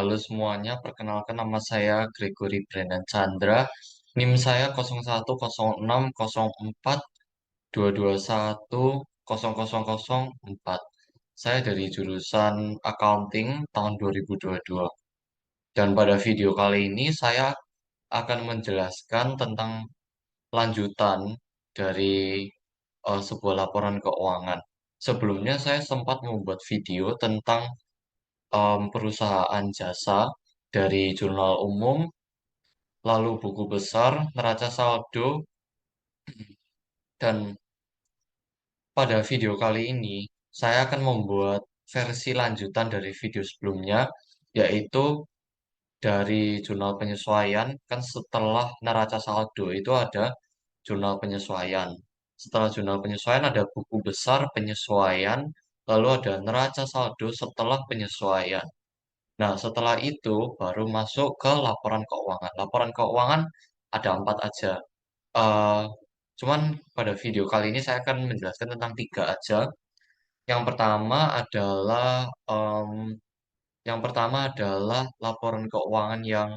Halo semuanya, perkenalkan nama saya Gregory Brendan Chandra. NIM saya 01060422100004. Saya dari jurusan Accounting tahun 2022. Dan pada video kali ini saya akan menjelaskan tentang lanjutan dari sebuah laporan keuangan. Sebelumnya saya sempat membuat video tentang perusahaan jasa dari jurnal umum, lalu buku besar, neraca saldo, dan pada video kali ini saya akan membuat versi lanjutan dari video sebelumnya, yaitu dari jurnal penyesuaian. Kan setelah neraca saldo itu ada jurnal penyesuaian. Setelah jurnal penyesuaian ada buku besar penyesuaian, lalu ada neraca saldo setelah penyesuaian. Nah, setelah itu baru masuk ke laporan keuangan. Laporan keuangan ada empat aja. Eh, Cuman pada video kali ini saya akan menjelaskan tentang tiga aja. Yang pertama adalah em, yang pertama adalah laporan keuangan yang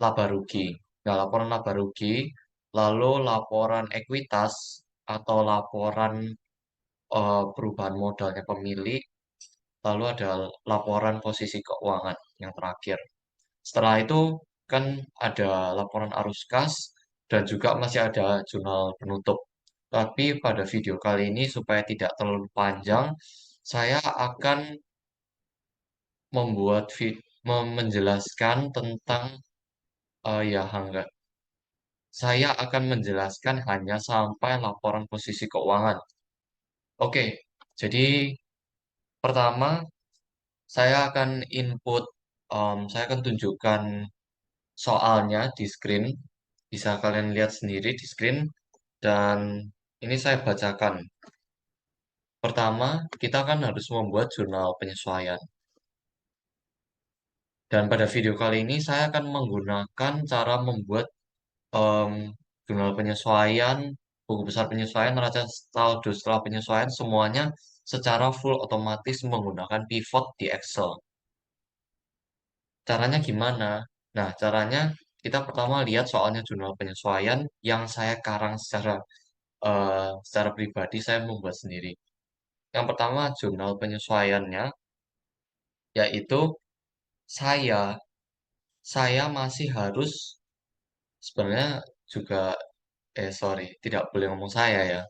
laba rugi. Nah, laporan laba rugi, lalu laporan ekuitas atau laporan perubahan modalnya pemilik, lalu ada laporan posisi keuangan yang terakhir. Setelah itu kan ada laporan arus kas dan juga masih ada jurnal penutup. Tapi pada video kali ini supaya tidak terlalu panjang, saya akan menjelaskan tentang ya enggak. Saya akan menjelaskan hanya sampai laporan posisi keuangan. Oke, jadi pertama saya akan saya akan tunjukkan soalnya di screen. Bisa kalian lihat sendiri di screen. Dan ini saya bacakan. Pertama, kita kan harus membuat jurnal penyesuaian. Dan pada video kali ini saya akan menggunakan cara membuat em, jurnal penyesuaian, buku besar penyesuaian, neraca saldo setelah penyesuaian, semuanya secara full otomatis menggunakan pivot di Excel. Caranya gimana? Nah, caranya kita pertama lihat soalnya jurnal penyesuaian yang saya karang secara pribadi, saya membuat sendiri. Yang pertama jurnal penyesuaiannya yaitu saya saya masih harus sebenarnya juga sorry, tidak boleh ngomong saya ya.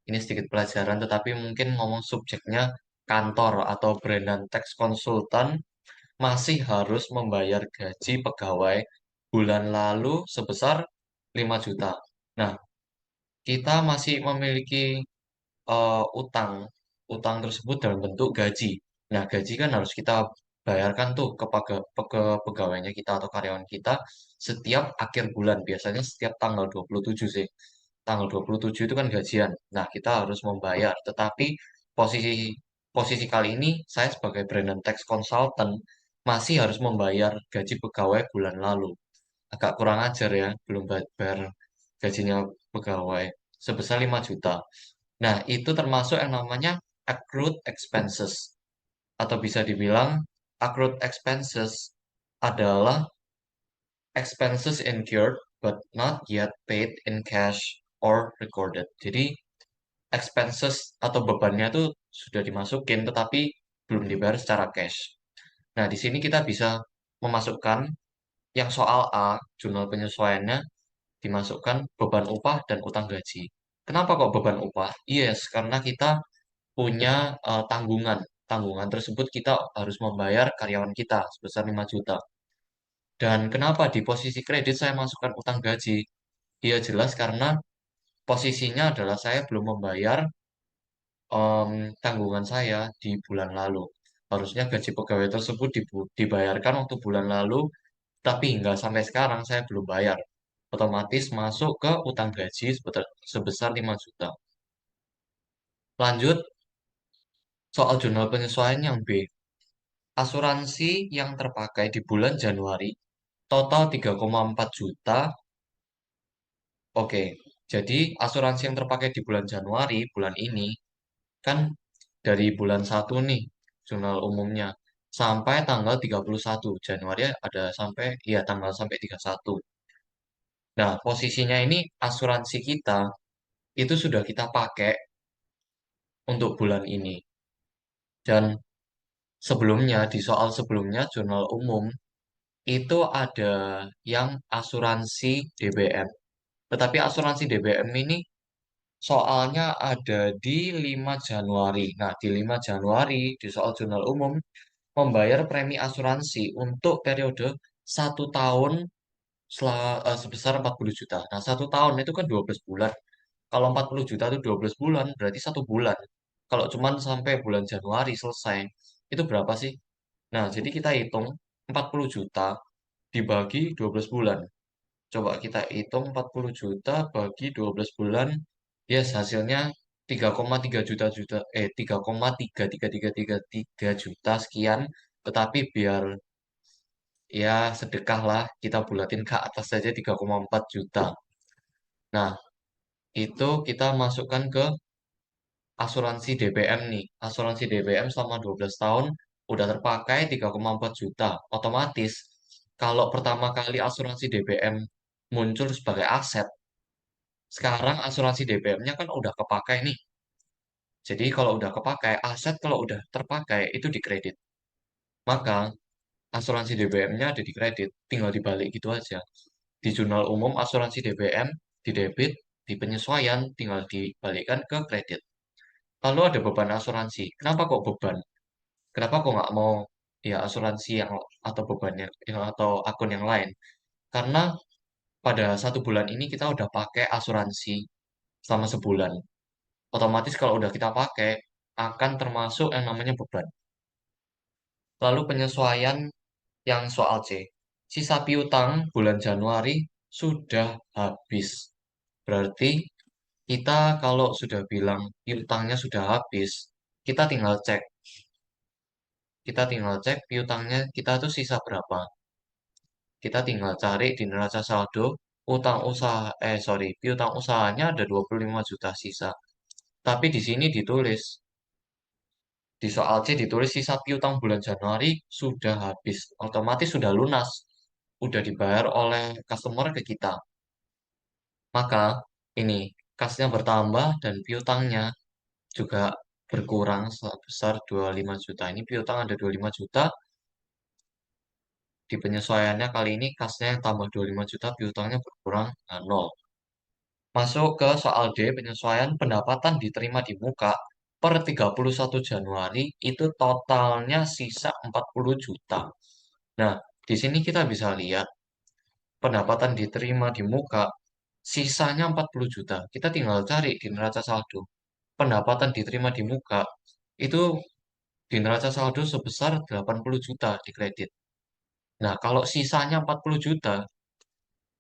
Ini sedikit pelajaran tetapi mungkin ngomong subjeknya kantor atau Brandon Tax Consultant masih harus membayar gaji pegawai bulan lalu sebesar 5 juta. Nah, kita masih memiliki utang. Utang tersebut dalam bentuk gaji. Nah, gaji kan harus kita bayarkan tuh ke pegawainya kita atau karyawan kita setiap akhir bulan. Biasanya setiap tanggal 27 sih. Tanggal 27 itu kan gajian. Nah, kita harus membayar. Tetapi posisi posisi kali ini saya sebagai Brandon Tax Consultant masih harus membayar gaji pegawai bulan lalu. Agak kurang ajar ya, belum bayar gajinya pegawai sebesar 5 juta. Nah, itu termasuk yang namanya accrued expenses. Atau bisa dibilang accrued expenses adalah expenses incurred but not yet paid in cash or recorded. Jadi, expenses atau bebannya itu sudah dimasukin tetapi belum dibayar secara cash. Nah, di sini kita bisa memasukkan yang soal A, jurnal penyesuaiannya, dimasukkan beban upah dan utang gaji. Kenapa kok beban upah? Yes, karena kita punya tanggungan. Tanggungan tersebut kita harus membayar karyawan kita sebesar 5 juta. Dan kenapa di posisi kredit saya masukkan utang gaji? Iya jelas karena posisinya adalah saya belum membayar tanggungan saya di bulan lalu. Harusnya gaji pegawai tersebut dibayarkan waktu bulan lalu, tapi hingga sampai sekarang saya belum bayar. Otomatis masuk ke utang gaji sebesar 5 juta. Lanjut, soal jurnal penyesuaian yang B. Asuransi yang terpakai di bulan Januari total 3,4 juta. Oke, jadi asuransi yang terpakai di bulan Januari, bulan ini, kan dari bulan satu nih, jurnal umumnya. sampai tanggal 31 Januari ada sampai ya tanggal sampai 31. Nah, posisinya ini asuransi kita itu sudah kita pakai untuk bulan ini. Dan sebelumnya di soal sebelumnya jurnal umum itu ada yang asuransi DBM. Tetapi asuransi DBM ini soalnya ada di 5 Januari. Nah, di 5 Januari di soal jurnal umum membayar premi asuransi untuk periode 1 tahun sebesar 40 juta. Nah, 1 tahun itu kan 12 bulan. Kalau 40 juta itu 12 bulan, berarti 1 bulan. Kalau cuman sampai bulan Januari selesai, itu berapa sih? Nah, jadi kita hitung 40 juta dibagi 12 bulan. Coba kita hitung 40 juta bagi 12 bulan. Yes, hasilnya 3,3 juta juta 3,33333 juta sekian. Tetapi biar ya sedekah lah kita bulatin ke atas saja 3,4 juta. Nah, itu kita masukkan ke asuransi DBM nih. Asuransi DBM selama 12 tahun udah terpakai 3,4 juta. Otomatis kalau pertama kali asuransi DBM muncul sebagai aset, sekarang asuransi DBM-nya kan udah kepakai nih. Jadi kalau udah kepakai, aset kalau udah terpakai itu dikredit. Maka asuransi DBM-nya ada di kredit, tinggal dibalik gitu aja. Di jurnal umum asuransi DBM di debit, di penyesuaian tinggal dibalikkan ke kredit. Lalu ada beban asuransi. Kenapa kok beban? Kenapa kok nggak mau ya asuransi yang atau bebannya atau akun yang lain? Karena pada 1 bulan ini kita udah pakai asuransi selama sebulan. Otomatis kalau udah kita pakai akan termasuk yang namanya beban. Lalu penyesuaian yang soal C. Sisa piutang bulan Januari sudah habis. Berarti kita kalau sudah bilang piutangnya sudah habis, kita tinggal cek. Kita tinggal cek piutangnya kita tuh sisa berapa. Kita tinggal cari di neraca saldo utang usaha piutang usahanya ada 25 juta sisa. Tapi di sini ditulis di soal C ditulis sisa piutang bulan Januari sudah habis, otomatis sudah lunas, udah dibayar oleh customer ke kita. Maka ini kasnya bertambah dan piutangnya juga berkurang sebesar 25 juta. Ini piutang ada 25 juta, di penyesuaiannya kali ini kasnya yang tambah 25 juta, piutangnya berkurang 0. Masuk ke soal D, penyesuaian pendapatan diterima di muka per 31 Januari itu totalnya sisa 40 juta. Nah, di sini kita bisa lihat pendapatan diterima di muka sisanya 40 juta. Kita tinggal cari di neraca saldo. Pendapatan diterima di muka itu di neraca saldo sebesar 80 juta di kredit. Nah, kalau sisanya 40 juta,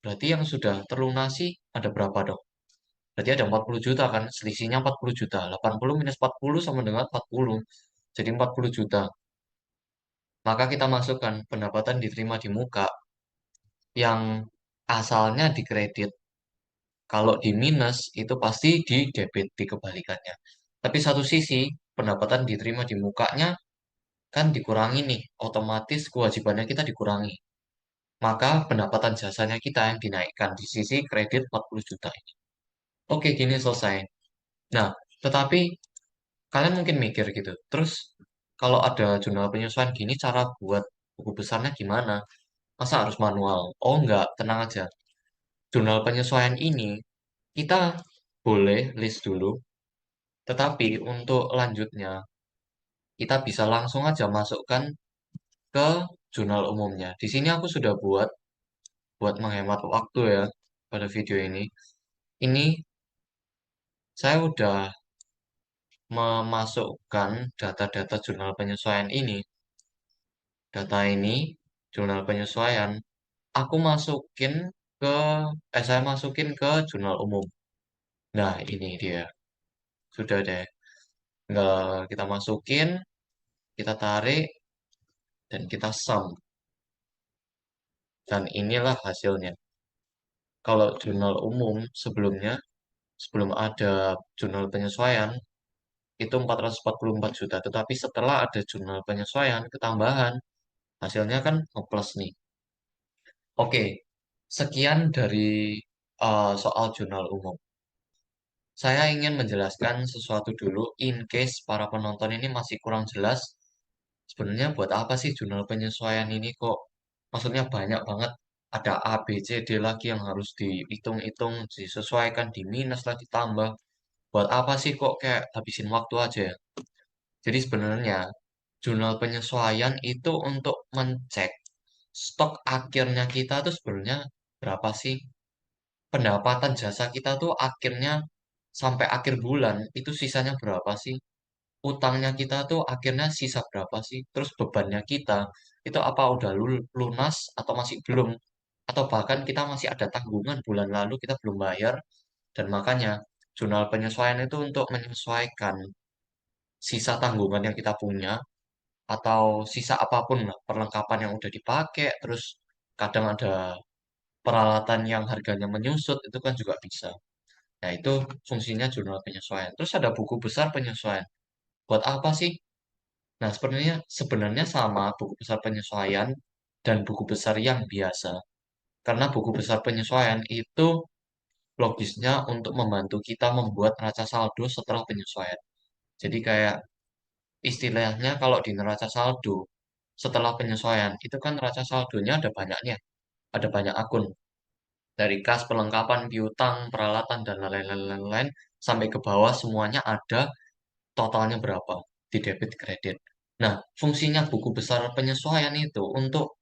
berarti yang sudah terlunasi ada berapa dong? Berarti ada 40 juta kan, selisihnya 40 juta. 80 minus 40 sama dengan 40. Jadi 40 juta. Maka kita masukkan pendapatan diterima di muka yang asalnya di kredit. Kalau di minus itu pasti di debit, di kebalikannya. Tapi satu sisi, pendapatan diterima di mukanya kan dikurangi nih. Otomatis kewajibannya kita dikurangi. Maka pendapatan jasanya kita yang dinaikkan di sisi kredit 40 juta ini. Oke, gini selesai. Nah, tetapi kalian mungkin mikir gitu. Terus kalau ada jurnal penyesuaian gini cara buat buku besarnya gimana? Masa harus manual? Oh enggak, tenang aja. Jurnal penyesuaian ini kita boleh list dulu, tetapi untuk lanjutnya kita bisa langsung aja masukkan ke jurnal umumnya. Di sini aku sudah buat menghemat waktu ya pada video ini. Ini saya udah memasukkan data-data jurnal penyesuaian ini. Data ini, jurnal penyesuaian, aku masukin ke, saya masukin ke jurnal umum. Nah, ini dia. Sudah deh. Nggak kita masukin, kita tarik, dan kita sum. Dan inilah hasilnya. Kalau jurnal umum sebelumnya, sebelum ada jurnal penyesuaian, itu 444 juta. Tetapi setelah ada jurnal penyesuaian, ketambahan, hasilnya kan ngeplus nih. Oke, sekian dari soal jurnal umum. Saya ingin menjelaskan sesuatu dulu, in case para penonton ini masih kurang jelas. Sebenarnya buat apa sih jurnal penyesuaian ini kok? Maksudnya banyak banget. Ada A, B, C, D lagi yang harus dihitung-hitung, disesuaikan, diminus lah, ditambah. Buat apa sih kok kayak habisin waktu aja ya? Jadi sebenarnya jurnal penyesuaian itu untuk mencek stok akhirnya kita tuh sebenarnya berapa sih? Pendapatan jasa kita tuh akhirnya sampai akhir bulan itu sisanya berapa sih? Utangnya kita tuh akhirnya sisa berapa sih? Terus bebannya kita itu apa udah lunas atau masih belum? Atau bahkan kita masih ada tanggungan bulan lalu kita belum bayar dan makanya jurnal penyesuaian itu untuk menyesuaikan sisa tanggungan yang kita punya atau sisa apapun lah perlengkapan yang udah dipakai terus kadang ada peralatan yang harganya menyusut itu kan juga bisa. Nah, itu fungsinya jurnal penyesuaian. Terus ada buku besar penyesuaian. Buat apa sih? Nah, sebenarnya sama buku besar penyesuaian dan buku besar yang biasa. Karena buku besar penyesuaian itu logisnya untuk membantu kita membuat neraca saldo setelah penyesuaian. Jadi kayak istilahnya kalau di neraca saldo setelah penyesuaian itu kan neraca saldonya ada banyaknya, ada banyak akun dari kas, perlengkapan, piutang, peralatan dan lain-lain sampai ke bawah semuanya ada totalnya berapa di debit kredit. Nah, fungsinya buku besar penyesuaian itu untuk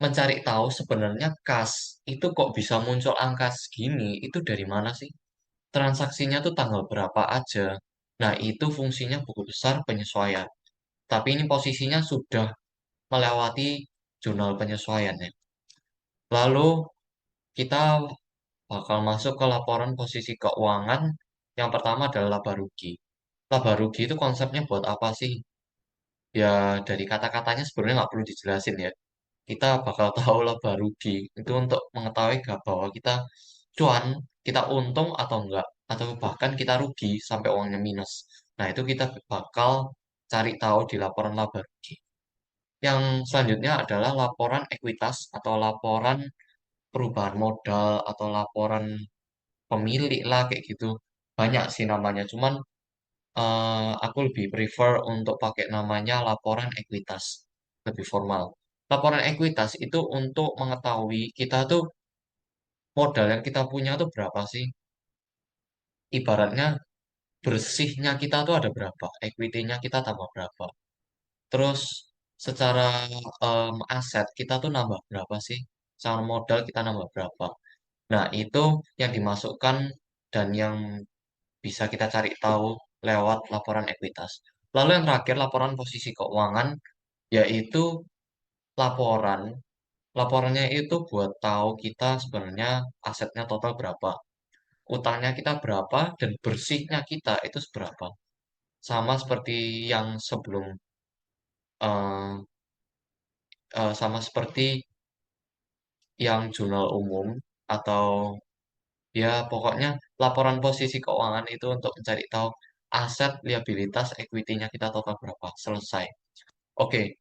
mencari tahu sebenarnya kas itu kok bisa muncul angka segini, itu dari mana sih? Transaksinya tuh tanggal berapa aja. Nah, itu fungsinya buku besar penyesuaian. Tapi ini posisinya sudah melewati jurnal penyesuaian ya. Lalu kita bakal masuk ke laporan posisi keuangan. Yang pertama adalah laba rugi. Laba rugi itu konsepnya buat apa sih? Ya, dari kata-katanya sebenarnya nggak perlu dijelasin ya. Kita bakal tahu laba rugi. Itu untuk mengetahui bahwa kita cuan, kita untung atau enggak. Atau bahkan kita rugi sampai uangnya minus. Nah, itu kita bakal cari tahu di laporan laba rugi. Yang selanjutnya adalah laporan ekuitas atau laporan perubahan modal atau laporan pemilik lah kayak gitu. Banyak sih namanya. Cuman aku lebih prefer untuk pakai namanya laporan ekuitas, lebih formal. Laporan ekuitas itu untuk mengetahui kita tuh modal yang kita punya tuh berapa sih? Ibaratnya bersihnya kita tuh ada berapa? Equity-nya kita tambah berapa? Terus secara aset kita tuh nambah berapa sih? Secara modal kita nambah berapa? Nah, itu yang dimasukkan dan yang bisa kita cari tahu lewat laporan ekuitas. Lalu yang terakhir, laporan posisi keuangan, yaitu laporan. Laporannya itu buat tahu kita sebenarnya asetnya total berapa, utangnya kita berapa, dan bersihnya kita itu seberapa. Sama seperti yang sebelum, eh, sama seperti yang jurnal umum atau ya pokoknya laporan posisi keuangan itu untuk mencari tahu aset, liabilitas, equity-nya kita total berapa. Selesai. Oke,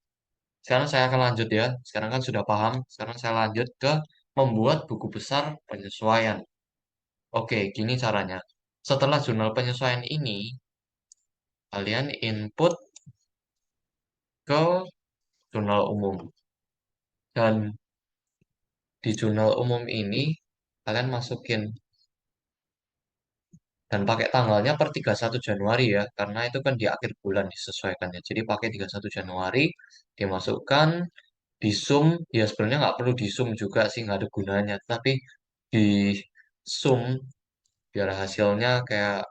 sekarang saya akan lanjut ya. Sekarang kan sudah paham. Sekarang saya lanjut ke membuat buku besar penyesuaian. Oke, gini caranya. Setelah jurnal penyesuaian ini, kalian input ke jurnal umum. Dan di jurnal umum ini, kalian masukin. Dan pakai tanggalnya per 31 Januari ya, karena itu kan di akhir bulan disesuaikan ya. Jadi pakai 31 Januari, dimasukkan, di zoom, ya sebenarnya nggak perlu di zoom juga sih, nggak ada gunanya. Tapi di zoom, biar hasilnya kayak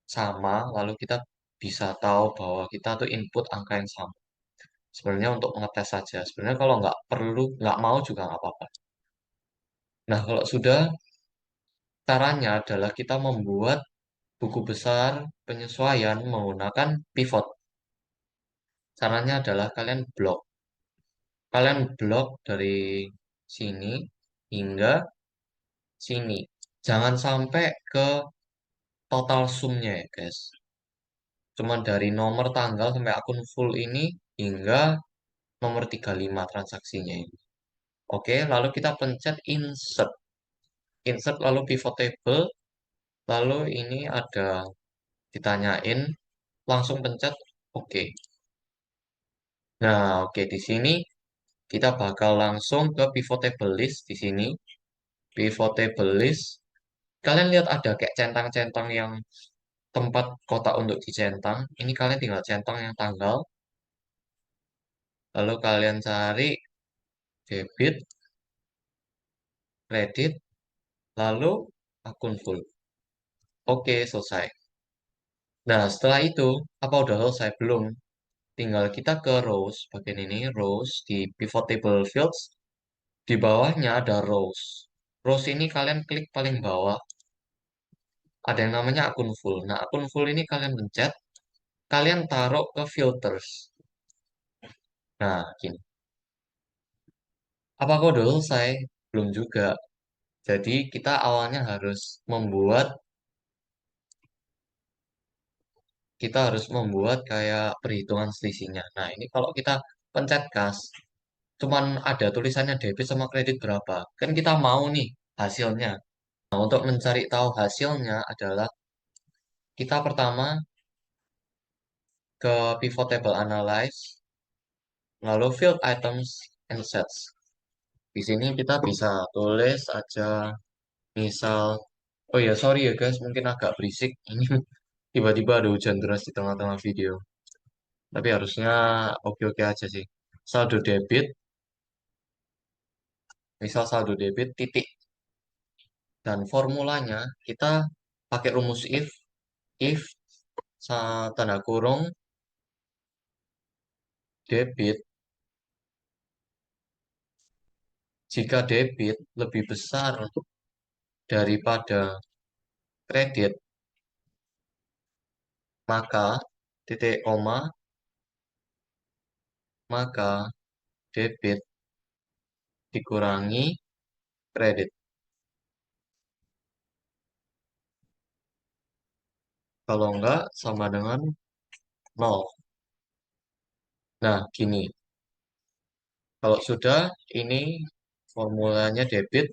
sama, lalu kita bisa tahu bahwa kita tuh input angka yang sama. Sebenarnya untuk mengetes saja. Sebenarnya kalau nggak perlu, nggak mau juga nggak apa-apa. Nah, kalau sudah, caranya adalah kita membuat buku besar penyesuaian menggunakan pivot. Caranya adalah kalian blok. Kalian blok dari sini hingga sini. Jangan sampai ke total sumnya ya, guys. Cuman dari nomor tanggal sampai akun full ini hingga nomor 35 transaksinya ini. Oke, lalu kita pencet insert. Insert lalu pivot table, lalu ini ada ditanyain, langsung pencet oke. Nah, oke di sini kita bakal langsung ke pivot table list di sini. Pivot table list, kalian lihat ada kayak centang-centang yang tempat kotak untuk dicentang. Ini kalian tinggal centang yang tanggal, lalu kalian cari debit, kredit, lalu akun full. Oke, selesai. Nah, setelah itu, apa udah selesai? Belum. Tinggal kita ke rows, bagian ini, rows, di pivot table fields. Di bawahnya ada rows. Rows ini kalian klik paling bawah, ada yang namanya akun full. Nah, akun full ini kalian pencet, kalian taruh ke filters. Nah, gini. Apakah udah selesai? Belum juga. Jadi, kita awalnya harus membuat kayak perhitungan selisihnya. Nah, ini kalau kita pencet kas, cuman ada tulisannya debit sama kredit berapa. Kan kita mau nih hasilnya. Nah, untuk mencari tahu hasilnya adalah kita pertama ke pivot table analyze, lalu field items and sets. Di sini kita bisa tulis aja misal, oh ya sorry ya guys, mungkin agak berisik. Ini tiba-tiba ada hujan deras di tengah-tengah video. Tapi harusnya oke-oke aja sih. Saldo debit, misal saldo debit titik. Dan formulanya kita pakai rumus if tanda kurung debit, jika debit lebih besar daripada kredit, maka titik koma, maka debit dikurangi kredit. Kalau enggak sama dengan nol. Nah, gini. Kalau sudah ini formulanya debit,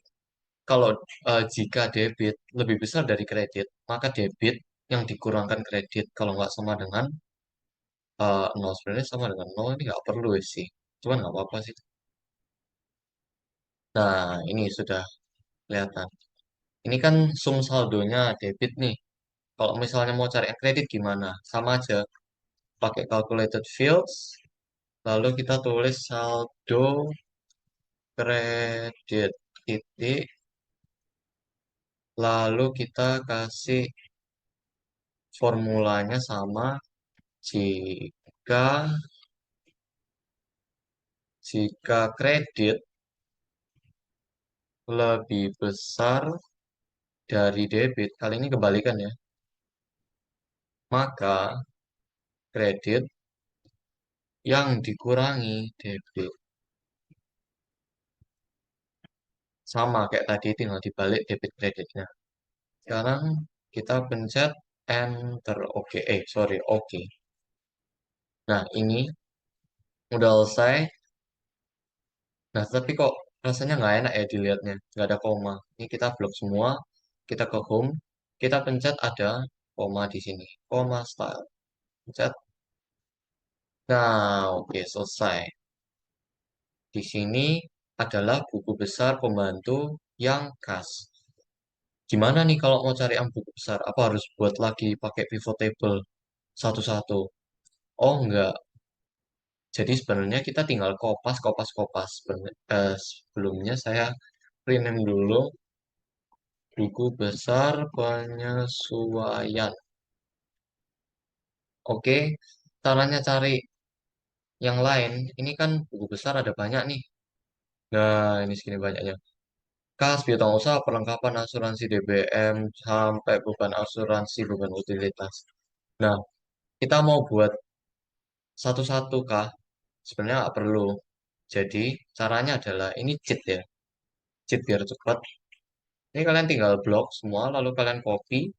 kalau jika debit lebih besar dari kredit, maka debit yang dikurangkan kredit kalau nggak sama dengan nol, sebenarnya sama dengan nol ini nggak perlu sih, cuman nggak apa-apa sih. Nah, ini sudah kelihatan. Ini kan sum saldonya debit nih. Kalau misalnya mau cari yang kredit gimana? Sama aja, pakai calculated fields, lalu kita tulis saldo kredit titik, lalu kita kasih formulanya sama jika jika kredit lebih besar dari debit, kali ini kebalikan ya, maka kredit yang dikurangi debit. Sama kayak tadi, tinggal dibalik debit kreditnya. Sekarang kita pencet enter. Oke, sorry, oke. Nah, ini udah selesai. Nah, tapi kok rasanya nggak enak ya dilihatnya. Nggak ada koma. Ini kita blok semua. Kita ke home. Kita pencet ada koma di sini. Koma style. Pencet. Nah, oke, selesai. Di sini adalah buku besar pembantu yang khas. Gimana nih kalau mau cari yang buku besar? Apa harus buat lagi pakai pivot table satu-satu? Oh, enggak. Jadi sebenarnya kita tinggal kopas, kopas, kopas. Sebelumnya saya rename dulu buku besar penyesuaian. Oke, caranya cari yang lain. Ini kan buku besar ada banyak nih. Nah, ini segini banyaknya. Kas, biaya usaha, perlengkapan asuransi DBM, sampai beban asuransi, beban utilitas. Nah, kita mau buat satu-satu kah? Sebenarnya nggak perlu. Jadi, caranya adalah ini cheat ya. Cheat biar cepat. Ini kalian tinggal blok semua, lalu kalian copy,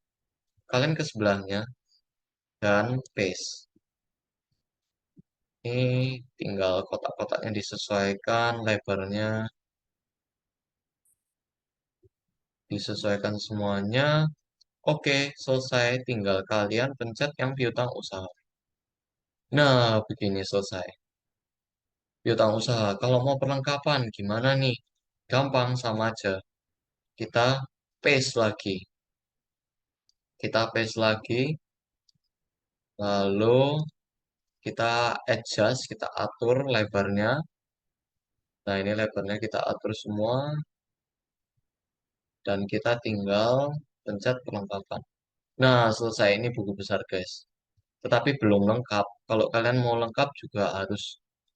kalian ke sebelahnya. dan paste. Ini tinggal kotak-kotaknya disesuaikan, lebarnya disesuaikan semuanya. Oke, selesai. Tinggal kalian pencet yang piutang usaha. Nah, begini selesai. Piutang usaha. Kalau mau perlengkapan, gimana nih? Gampang, sama aja. Kita paste lagi. Kita paste lagi. Lalu kita adjust, kita atur lebarnya. Nah, ini lebarnya kita atur semua. Dan kita tinggal pencet perlengkapan. Nah, selesai. Ini buku besar, guys. Tetapi belum lengkap. Kalau kalian mau lengkap juga harus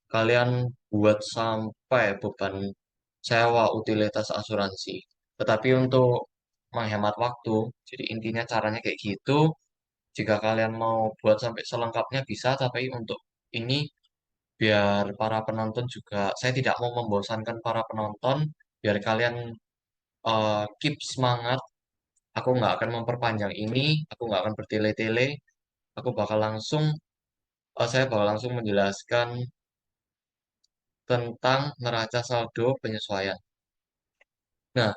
kalian buat sampai beban sewa utilitas asuransi. Tetapi untuk menghemat waktu, jadi intinya caranya kayak gitu. Jika kalian mau buat sampai selengkapnya bisa, tapi untuk ini biar para penonton juga, saya tidak mau membosankan para penonton, biar kalian keep semangat. Aku nggak akan memperpanjang ini, aku nggak akan bertele-tele, aku bakal langsung saya bakal langsung menjelaskan tentang neraca saldo penyesuaian. Nah,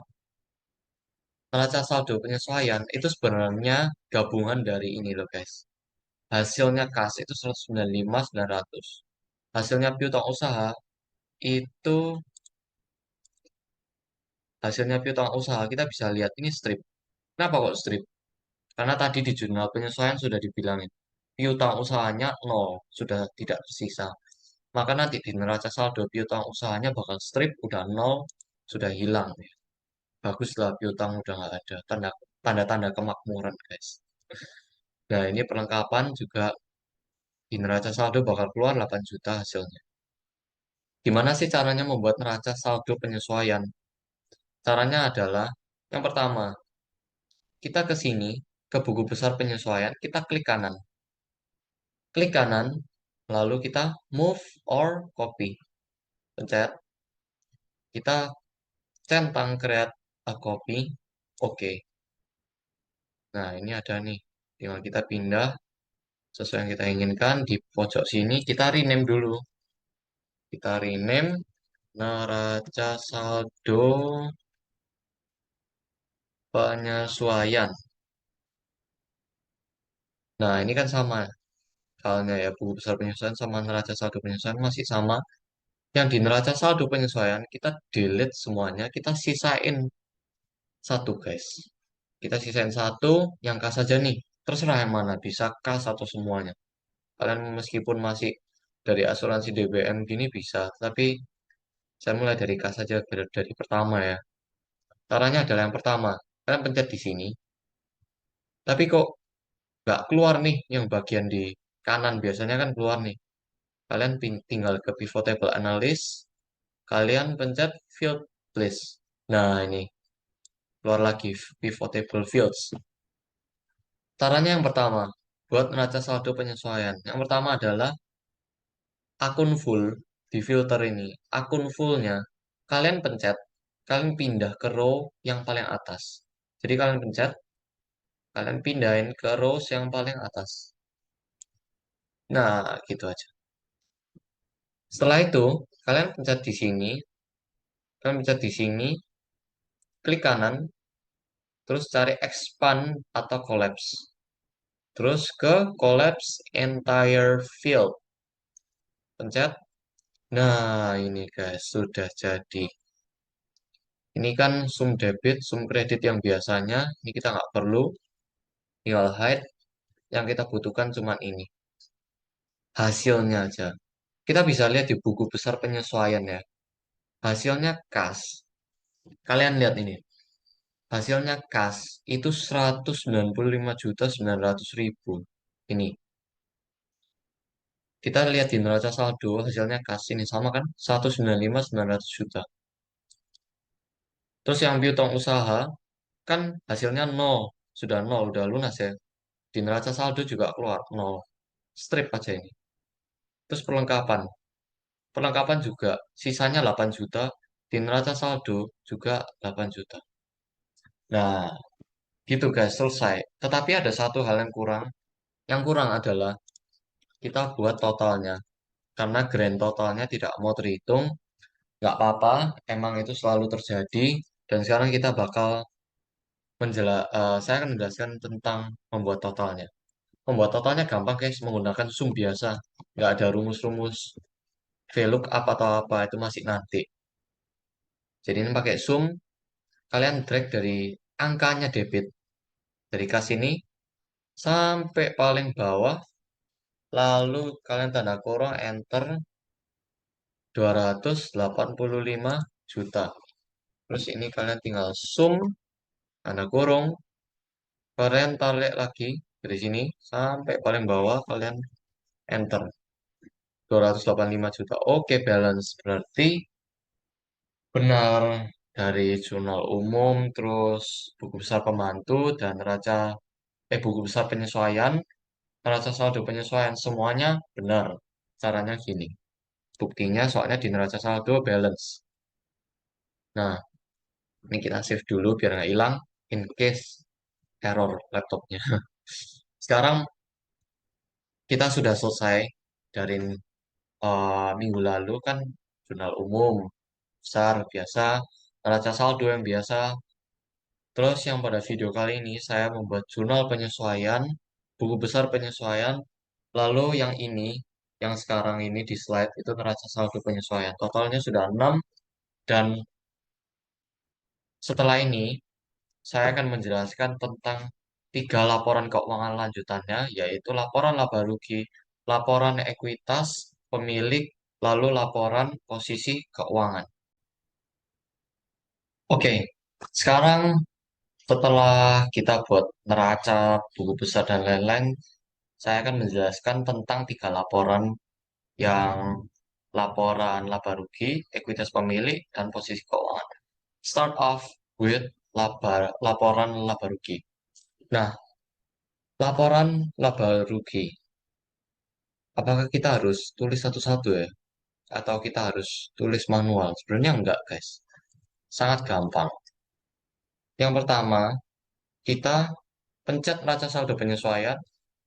neraca saldo penyesuaian itu sebenarnya gabungan dari ini loh guys. Hasilnya kas itu 195.900. Hasilnya piutang usaha itu hasilnya piutang usaha kita bisa lihat ini strip. Kenapa kok strip? Karena tadi di jurnal penyesuaian sudah dibilangin piutang usahanya nol, sudah tidak tersisa. Maka nanti di neraca saldo piutang usahanya bakal strip udah nol, sudah hilang. Baguslah piutang udah nggak ada. Tanda-tanda kemakmuran, guys. Nah, ini perlengkapan juga di neraca saldo bakal keluar 8 juta hasilnya. Gimana sih caranya membuat neraca saldo penyesuaian? Caranya adalah, yang pertama, kita ke sini, ke buku besar penyesuaian, kita klik kanan. Klik kanan, lalu kita move or copy. Pencet, kita centang create a copy. Oke. Nah, ini ada nih. Tinggal kita pindah sesuai yang kita inginkan. Di pojok sini kita rename dulu. Kita rename neraca saldo penyesuaian. Nah, ini kan sama. Soalnya ya buku besar penyesuaian sama neraca saldo penyesuaian masih sama. Yang di neraca saldo penyesuaian kita delete semuanya, kita sisain satu guys. Kita sisain satu, yang kas saja nih. Terserah yang mana, bisa kas atau semuanya. Kalian meskipun masih dari asuransi DBM gini bisa, tapi saya mulai dari kas saja dari pertama ya. Caranya adalah yang pertama, kalian pencet di sini, tapi kok nggak keluar nih yang bagian di kanan biasanya kan keluar nih. Kalian tinggal ke pivot table analysis, kalian pencet field list. Nah ini keluar lagi pivot table fields. Caranya yang pertama, buat neraca saldo penyesuaian. Yang pertama adalah akun full di filter ini. Akun fullnya kalian pencet, kalian pindah ke row yang paling atas. Jadi kalian pencet, kalian pindahin ke rows yang paling atas. Nah, gitu aja. Setelah itu, kalian pencet di sini, kalian pencet di sini, klik kanan, terus cari expand atau collapse. Terus ke collapse entire field. Pencet. Nah, ini guys, sudah jadi. Ini kan sum debit, sum kredit yang biasanya, ini kita nggak perlu, tinggal hide. Yang kita butuhkan cuma ini, hasilnya aja. Kita bisa lihat di buku besar penyesuaian ya. Hasilnya kas. Kalian lihat ini. Hasilnya kas itu 195.900.000. Ini. Kita lihat di neraca saldo hasilnya kas ini sama kan? 195.900 juta. Terus yang piutang usaha kan hasilnya nol. Sudah nol, udah lunas ya. Di neraca saldo juga keluar nol. Strip aja ini. Terus perlengkapan. Perlengkapan juga sisanya 8 juta. Di neraca saldo juga 8 juta. Nah, gitu guys, selesai. Tetapi ada satu hal yang kurang. Yang kurang adalah kita buat totalnya. Karena grand totalnya tidak mau terhitung, nggak apa-apa, emang itu selalu terjadi. Dan sekarang kita bakal saya akan menjelaskan tentang membuat totalnya. Membuat totalnya gampang guys, menggunakan sum biasa. Nggak ada rumus-rumus VLOOKUP atau apa, itu masih nanti. Jadi ini pakai sum, kalian drag dari angkanya debit. Dari kas ini sampai paling bawah, lalu kalian tanda kurung, enter, 285 juta. Terus ini kalian tinggal sum, tanda kurung, kalian tarik lagi dari sini sampai paling bawah, kalian enter. 285 juta. Oke, balance. Berarti benar dari jurnal umum, terus buku besar pembantu, dan buku besar penyesuaian, neraca saldo penyesuaian, semuanya benar. Caranya gini. Buktinya soalnya di neraca saldo balance. Nah, ini kita save dulu biar nggak hilang in case error laptopnya. Sekarang kita sudah selesai dari minggu lalu kan jurnal umum besar biasa, neraca saldo yang biasa. Terus yang pada video kali ini saya membuat jurnal penyesuaian, buku besar penyesuaian, lalu yang ini, yang sekarang ini di slide itu neraca saldo penyesuaian. Totalnya sudah 6 dan setelah ini saya akan menjelaskan tentang tiga laporan keuangan lanjutannya, yaitu laporan laba rugi, laporan ekuitas pemilik, lalu laporan posisi keuangan. Oke, sekarang setelah kita buat neraca, buku besar, dan lain-lain, saya akan menjelaskan tentang tiga laporan yang laporan laba rugi, ekuitas pemilik, dan posisi keuangan. Start off with laporan laba rugi. Nah, laporan laba rugi. Apakah kita harus tulis satu-satu ya? Atau kita harus tulis manual? Sebenarnya enggak, guys. Sangat gampang. Yang pertama, kita pencet neraca saldo penyesuaian,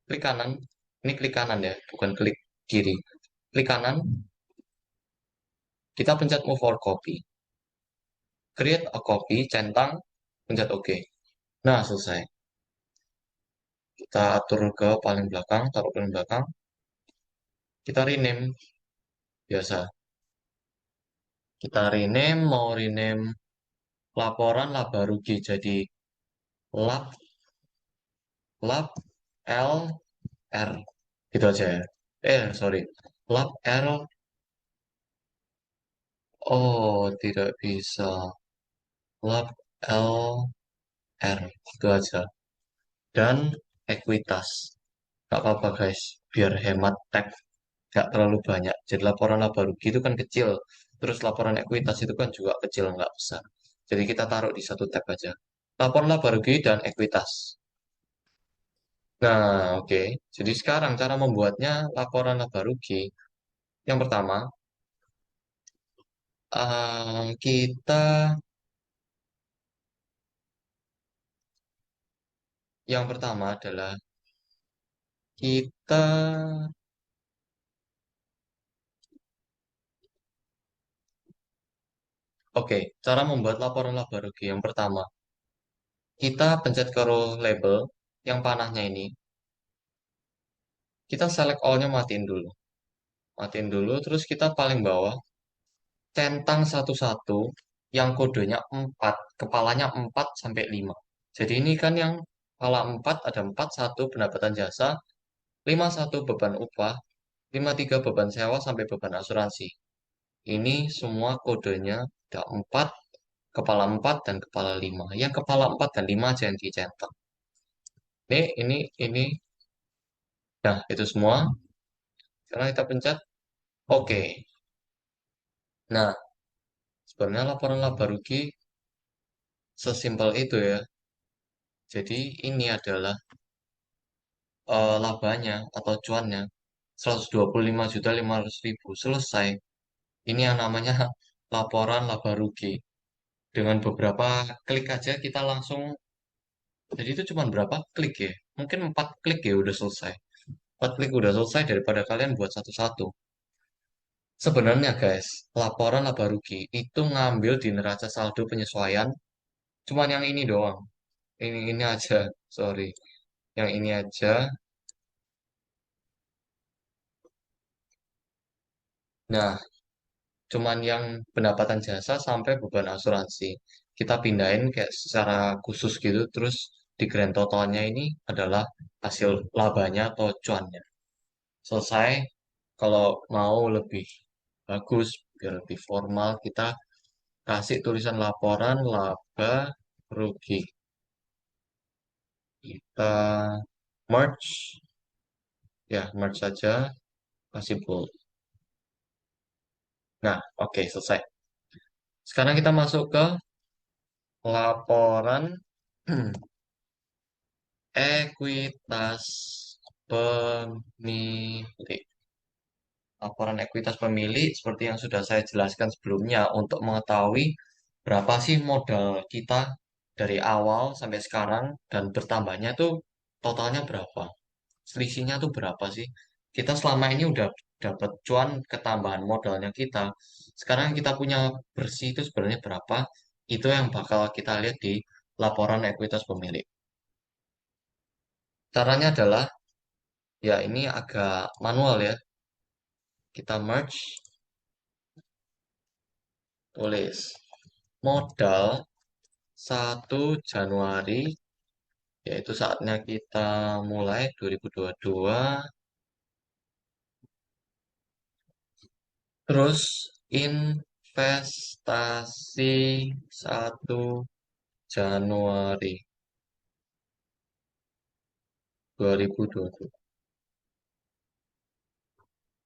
klik kanan. Ini klik kanan ya, bukan klik kiri. Klik kanan, kita pencet move for copy. Create a copy, centang, pencet OK. Nah, selesai. Kita atur ke paling belakang, taruh paling belakang. Kita rename, biasa. Kita rename, mau rename laporan laba rugi jadi lab lab LR gitu aja ya. Sorry, lab L. Oh, tidak bisa. Lab LR itu aja. Dan ekuitas, gak apa-apa guys, biar hemat tag, gak terlalu banyak. Jadi laporan laba rugi itu kan kecil, terus laporan ekuitas itu kan juga kecil, nggak besar. Jadi kita taruh di satu tab aja, laporan laba rugi dan ekuitas. Nah, oke. Jadi sekarang cara membuatnya laporan laba rugi. Yang pertama, kita yang pertama adalah kita, oke, cara membuat laporan laba rugi. Yang pertama, kita pencet ke row label yang panahnya ini. Kita select all-nya matiin dulu. Matiin dulu, terus kita paling bawah centang satu-satu yang kodenya 4, kepalanya 4 sampai 5. Jadi ini kan yang kepala 4 ada 4 satu pendapatan jasa, 5 satu beban upah, 5 3 beban sewa sampai beban asuransi. Ini semua kodenya ada 4, kepala 4 dan kepala 5. Yang kepala 4 dan 5 aja yang dicetak. Ini. Nah, itu semua. Sekarang kita pencet OK. Nah, sebenarnya laporan laba rugi sesimpel itu ya. Jadi ini adalah labanya atau cuannya 125.500.000 selesai. Ini yang namanya laporan laba rugi. Dengan beberapa klik aja kita langsung, jadi itu cuma berapa klik ya? Mungkin 4 klik ya udah selesai. 4 klik udah selesai daripada kalian buat satu-satu. Sebenarnya guys, laporan laba rugi itu ngambil di neraca saldo penyesuaian, cuman yang ini doang. Ini aja, sorry. Yang ini aja. Nah, cuman yang pendapatan jasa sampai beban asuransi. Kita pindahin kayak secara khusus gitu, terus di grand totalnya ini adalah hasil labanya atau cuannya. Selesai. Kalau mau lebih bagus, biar lebih formal, kita kasih tulisan laporan laba rugi. Kita merge, ya merge saja, kasih bold. Nah, oke, selesai. Sekarang kita masuk ke laporan ekuitas pemilik. Laporan ekuitas pemilik seperti yang sudah saya jelaskan sebelumnya untuk mengetahui berapa sih modal kita dari awal sampai sekarang dan bertambahnya tuh totalnya berapa. Selisihnya tuh berapa sih? Kita selama ini udah dapat cuan ketambahan modalnya kita. Sekarang kita punya bersih itu sebenarnya berapa? Itu yang bakal kita lihat di laporan ekuitas pemilik. Caranya adalah, ya ini agak manual ya. Kita merge, tulis modal 1 Januari, yaitu saatnya kita mulai 2022. Terus investasi 1 Januari 2022.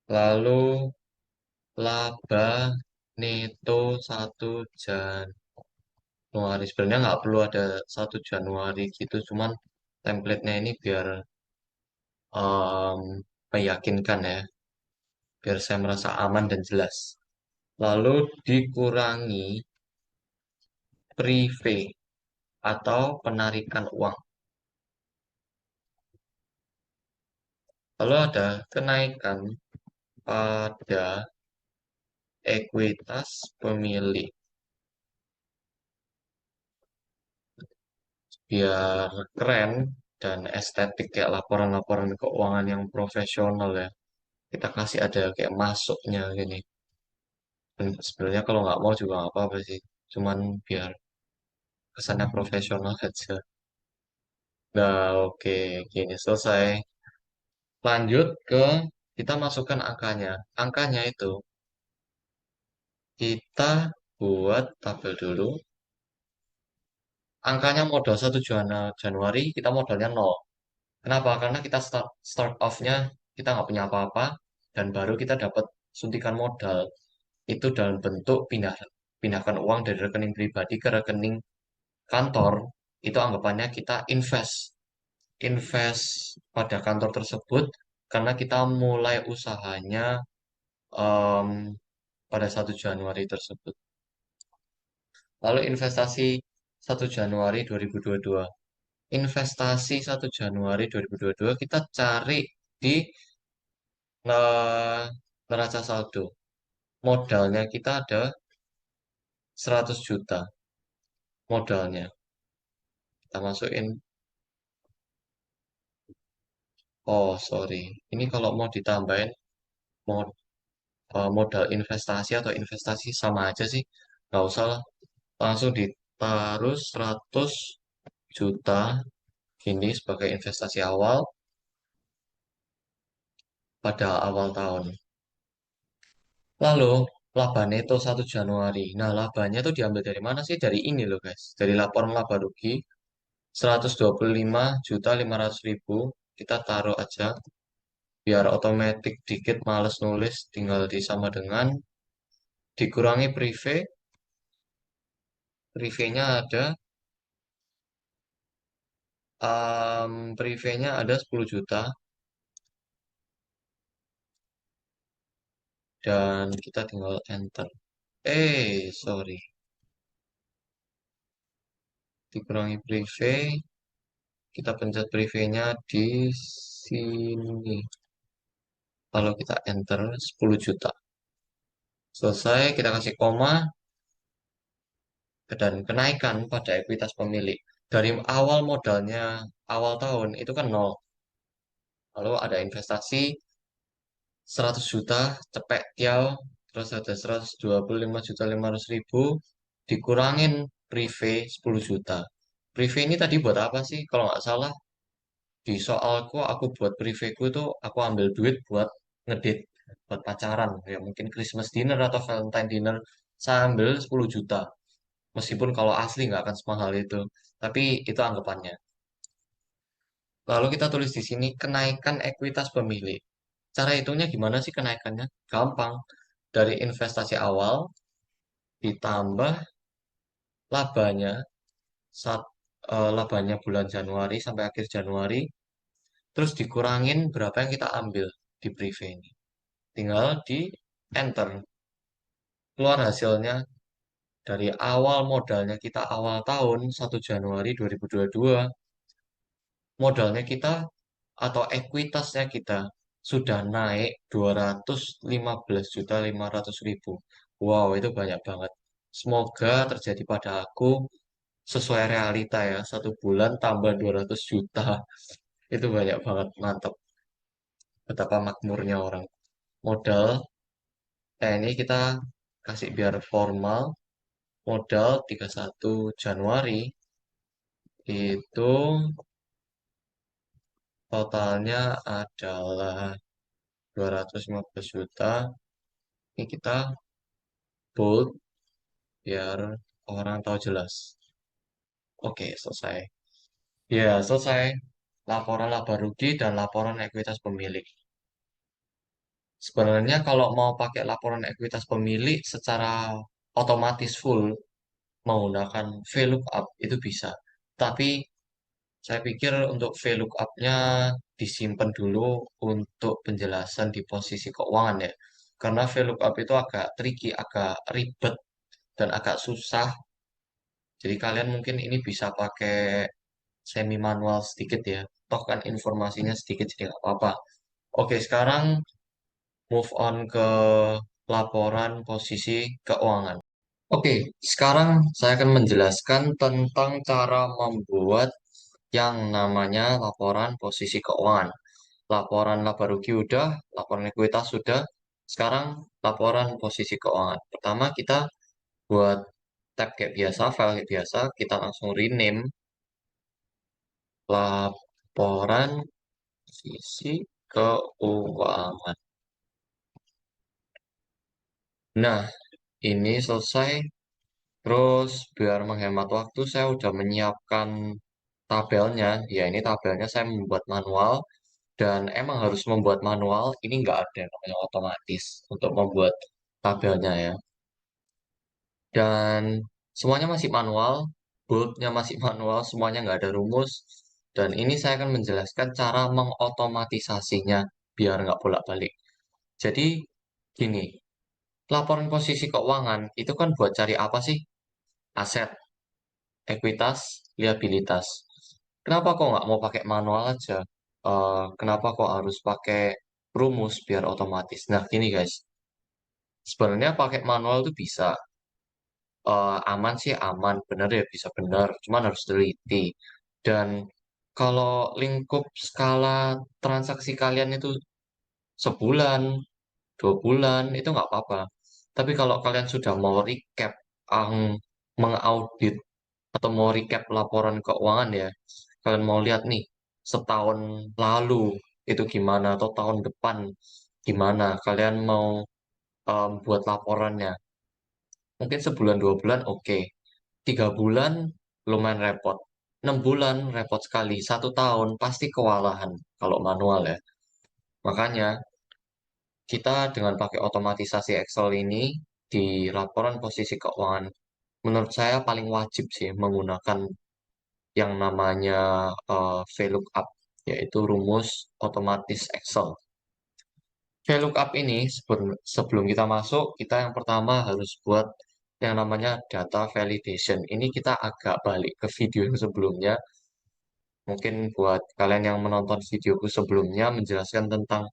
Lalu laba neto 1 Januari. Sebenarnya nggak perlu ada 1 Januari gitu, cuman template-nya ini biar em, meyakinkan ya, biar saya merasa aman dan jelas. Lalu dikurangi prive atau penarikan uang. Lalu ada kenaikan pada ekuitas pemilik. Biar keren dan estetik kayak laporan-laporan keuangan yang profesional ya. Kita kasih ada kayak masuknya gini. Dan sebenarnya kalau nggak mau juga nggak apa-apa sih. Cuman biar kesannya profesional aja. Nah, oke, gini selesai. Lanjut ke kita masukkan angkanya. Angkanya itu kita buat tabel dulu. Angkanya modal 1 Januari, kita modalnya 0. Kenapa? Karena kita start off-nya kita nggak punya apa-apa dan baru kita dapat suntikan modal itu dalam bentuk pindahkan uang dari rekening pribadi ke rekening kantor. Itu anggapannya kita invest pada kantor tersebut karena kita mulai usahanya em, pada 1 Januari tersebut. Lalu investasi 1 Januari 2022. Investasi 1 Januari 2022 kita cari di neraca saldo. Modalnya kita ada 100 juta modalnya. Kita masukin, oh sorry, ini kalau mau ditambahin modal investasi atau investasi sama aja sih. Nggak usah lah, langsung ditaruh 100 juta gini sebagai investasi awal pada awal tahun. Lalu, laba neto 1 Januari. Nah, labanya tuh diambil dari mana sih? Dari ini loh guys. Dari laporan laba rugi 125.500.000. Kita taruh aja. Biar otomatis dikit males nulis. Tinggal disama dengan. Dikurangi prive. Prive-nya ada. Prive-nya ada 10 juta. Dan kita tinggal enter. Sorry. Dikurangi prive. Kita pencet prive-nya di sini. Lalu kita enter 10 juta. Selesai, kita kasih koma dan kenaikan pada ekuitas pemilik. Dari awal modalnya, awal tahun itu kan nol. Lalu ada investasi 100 juta, cepek tiao, terus ada 125.500.000, dikurangin prive 10 juta. Prive ini tadi buat apa sih? Kalau nggak salah, di soalku aku buat priveku itu aku ambil duit buat ngedit, buat pacaran. Ya mungkin Christmas dinner atau Valentine dinner, saya ambil 10 juta. Meskipun kalau asli nggak akan semahal itu. Tapi itu anggapannya. Lalu kita tulis di sini kenaikan ekuitas pemilik. Cara hitungnya gimana sih kenaikannya? Gampang. Dari investasi awal ditambah labanya saat labanya bulan Januari sampai akhir Januari, terus dikurangin berapa yang kita ambil di prive ini. Tinggal di enter. Keluar hasilnya dari awal modalnya kita awal tahun 1 Januari 2022, modalnya kita atau ekuitasnya kita sudah naik 215.500.000. Wow, itu banyak banget. Semoga terjadi pada aku sesuai realita ya. 1 bulan tambah 200 juta. Itu banyak banget. Mantap. Betapa makmurnya orang. Modal. Nah, ini kita kasih biar formal. Modal 31 Januari itu totalnya adalah 215 juta. Ini kita bold biar orang tahu jelas. Oke, selesai. Ya, selesai. Laporan laba rugi dan laporan ekuitas pemilik. Sebenarnya kalau mau pakai laporan ekuitas pemilik secara otomatis full menggunakan VLOOKUP itu bisa. Tapi saya pikir untuk VLOOKUP-nya disimpan dulu untuk penjelasan di posisi keuangan ya. Karena VLOOKUP itu agak tricky, agak ribet, dan agak susah. Jadi kalian mungkin ini bisa pakai semi manual sedikit ya. Toh kan informasinya sedikit jadi nggak apa-apa. Oke, sekarang move on ke laporan posisi keuangan. Oke, sekarang saya akan menjelaskan tentang cara membuat yang namanya laporan posisi keuangan. Laporan laba rugi udah, laporan ekuitas sudah. Sekarang laporan posisi keuangan. Pertama kita buat tab kayak biasa, file kayak biasa, kita langsung rename laporan posisi keuangan. Nah, ini selesai. Terus biar menghemat waktu, saya udah menyiapkan tabelnya. Ya, ini tabelnya saya membuat manual. Dan emang harus membuat manual. Ini nggak ada yang namanya otomatis untuk membuat tabelnya ya. Dan semuanya masih manual. Boldnya masih manual. Semuanya nggak ada rumus. Dan ini saya akan menjelaskan cara mengotomatisasinya. Biar nggak bolak-balik. Jadi, gini. Laporan posisi keuangan itu kan buat cari apa sih? Aset, ekuitas, liabilitas. Kenapa kok nggak mau pakai manual aja? Kenapa kok harus pakai rumus biar otomatis? Nah, gini guys, sebenarnya pakai manual tuh bisa. Aman sih aman, bener ya bisa bener, cuman harus teliti. Dan kalau lingkup skala transaksi kalian itu sebulan, 2 bulan, itu nggak apa-apa. Tapi kalau kalian sudah mau recap, mengaudit atau mau recap laporan keuangan ya, kalian mau lihat nih setahun lalu itu gimana atau tahun depan gimana, kalian mau buat laporannya. Mungkin sebulan 2 bulan oke, 3 bulan lumayan repot, 6 bulan repot sekali, 1 tahun pasti kewalahan kalau manual ya. Makanya kita dengan pakai otomatisasi Excel ini di laporan posisi keuangan, menurut saya paling wajib sih menggunakan yang namanya VLOOKUP, yaitu rumus otomatis Excel. VLOOKUP ini sebelum kita masuk, kita yang pertama harus buat yang namanya data validation. Ini kita agak balik ke video yang sebelumnya. Mungkin buat kalian yang menonton videoku sebelumnya menjelaskan tentang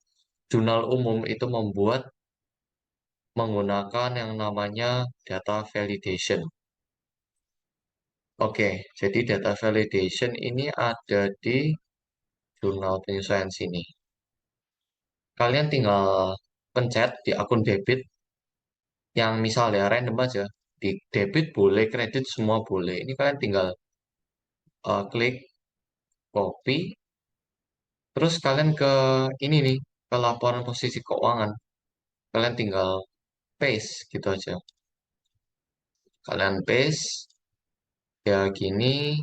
jurnal umum itu membuat menggunakan yang namanya data validation. Oke, jadi data validation ini ada di jurnal penyesuaian sini. Kalian tinggal pencet di akun debit yang misalnya random aja. Di debit boleh, kredit semua boleh. Ini kalian tinggal klik copy, terus kalian ke ini nih, ke laporan posisi keuangan. Kalian tinggal paste gitu aja. Kalian paste, ya gini.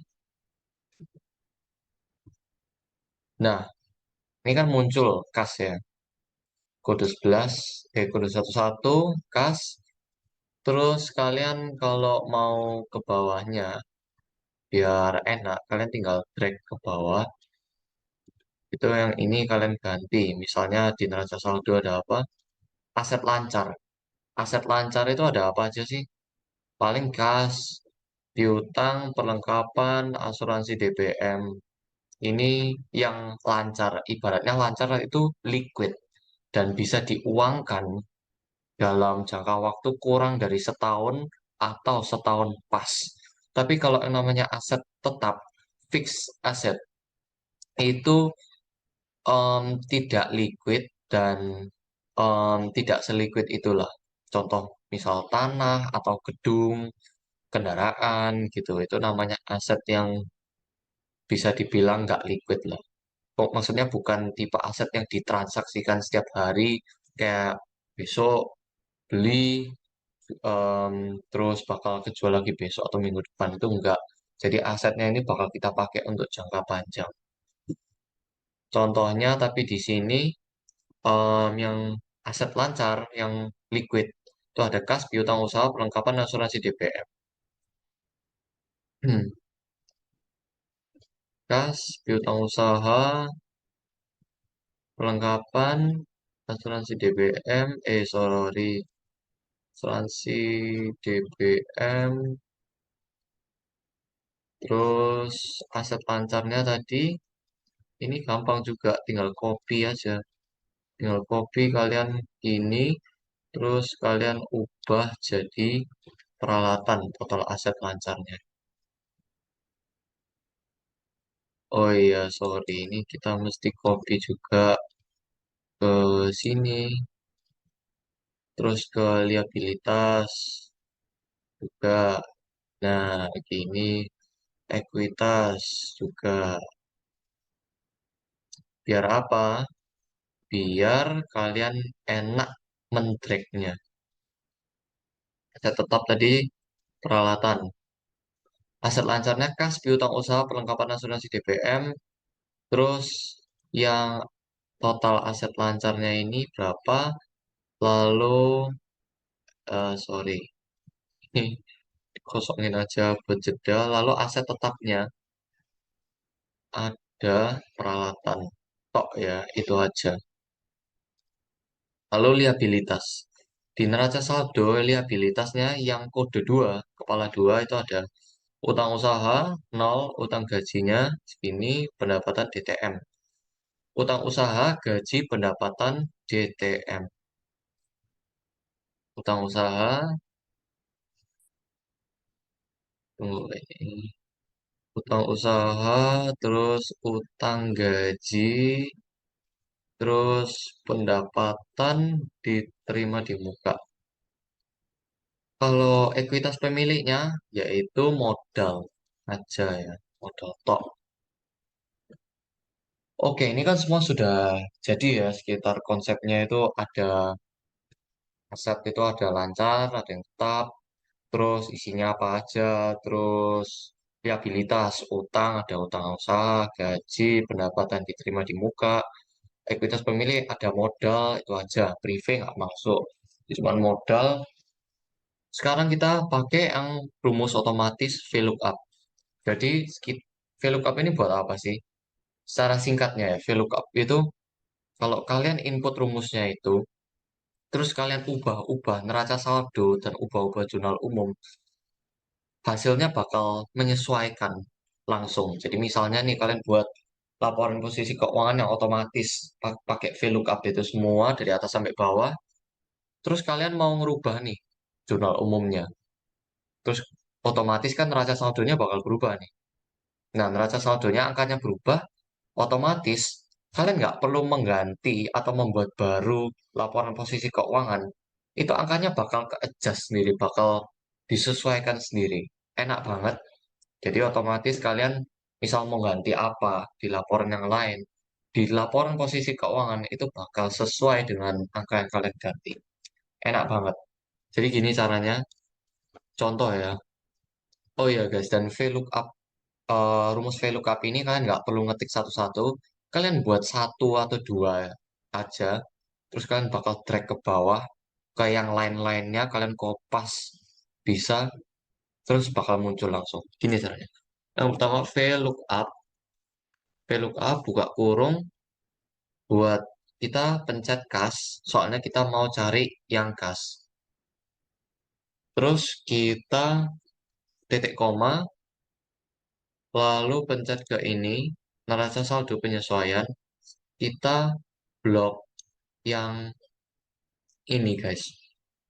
Nah, ini kan muncul kas ya. Kode 11, kode 11, kas. Terus kalian kalau mau ke bawahnya, biar enak, kalian tinggal drag ke bawah. Itu yang ini kalian ganti. Misalnya di neraca saldo ada apa? Aset lancar. Aset lancar itu ada apa aja sih? Paling kas, piutang, perlengkapan, asuransi DBM. Ini yang lancar. Ibaratnya lancar itu liquid dan bisa diuangkan dalam jangka waktu kurang dari setahun atau setahun pas. Tapi kalau yang namanya aset tetap, fixed asset, itu tidak liquid dan tidak seliquid itulah. Contoh misal tanah atau gedung, kendaraan gitu. Itu namanya aset yang bisa dibilang nggak liquid lah. Maksudnya bukan tipe aset yang ditransaksikan setiap hari kayak besok beli terus bakal kejual lagi besok atau minggu depan itu enggak. Jadi asetnya ini bakal kita pakai untuk jangka panjang. Contohnya tapi di sini yang aset lancar, yang liquid itu ada kas, piutang usaha, perlengkapan asuransi DPM. Hmm. Kas, piutang usaha, perlengkapan, asuransi DBM, sorry, asuransi DBM, terus aset lancarnya tadi, ini gampang juga, tinggal copy aja. Tinggal copy kalian ini, terus kalian ubah jadi peralatan total aset lancarnya. Oh iya, sorry, ini kita mesti copy juga ke sini, terus ke liabilitas juga. Nah, gini, ekuitas juga. Biar apa? Biar kalian enak mentracknya. Saya tetap tadi peralatan. Aset lancarnya kas, piutang usaha, perlengkapan asuransi DPM, terus yang total aset lancarnya ini berapa? Lalu, sorry, ini kosongin aja buat jeda. Lalu aset tetapnya ada peralatan. Tok ya, itu aja. Lalu liabilitas. Di neraca saldo, liabilitasnya yang kode 2 kepala 2 itu ada utang usaha, nol, utang gajinya, segini, pendapatan DTM. Utang usaha, gaji, pendapatan DTM. Utang usaha, tunggu ini. Utang usaha, terus utang gaji, terus pendapatan diterima di muka. Kalau ekuitas pemiliknya, yaitu modal aja ya, modal tok. Oke, ini kan semua sudah jadi ya, sekitar konsepnya itu ada aset itu ada lancar, ada yang tetap, terus isinya apa aja, terus liabilitas, utang, ada utang usaha, gaji, pendapatan diterima di muka, ekuitas pemilik ada modal, itu aja, briefing nggak masuk. Cuma modal. Sekarang kita pakai yang rumus otomatis VLOOKUP. Jadi VLOOKUP ini buat apa sih? Secara singkatnya ya, VLOOKUP itu kalau kalian input rumusnya itu, terus kalian ubah-ubah neraca saldo dan ubah-ubah jurnal umum, hasilnya bakal menyesuaikan langsung. Jadi misalnya nih kalian buat laporan posisi keuangan yang otomatis pakai VLOOKUP itu semua dari atas sampai bawah. Terus kalian mau ngerubah nih jurnal umumnya. Terus otomatis kan neraca saldonya bakal berubah nih. Nah, neraca saldonya angkanya berubah, otomatis kalian nggak perlu mengganti atau membuat baru laporan posisi keuangan. Itu angkanya bakal ke-adjust sendiri, bakal disesuaikan sendiri. Enak banget. Jadi otomatis kalian misal mau ganti apa di laporan yang lain, di laporan posisi keuangan itu bakal sesuai dengan angka yang kalian ganti. Enak banget. Jadi gini caranya, contoh ya. Oh ya guys, dan VLOOKUP, rumus VLOOKUP ini kalian nggak perlu ngetik satu-satu, kalian buat satu atau dua aja, terus kalian bakal drag ke bawah, ke yang lain-lainnya, kalian kopas, bisa, terus bakal muncul langsung. Gini caranya. Yang pertama VLOOKUP buka kurung, buat kita pencet kas, soalnya kita mau cari yang kas. Terus kita titik koma, lalu pencet ke ini, neraca saldo penyesuaian, kita blok yang ini guys.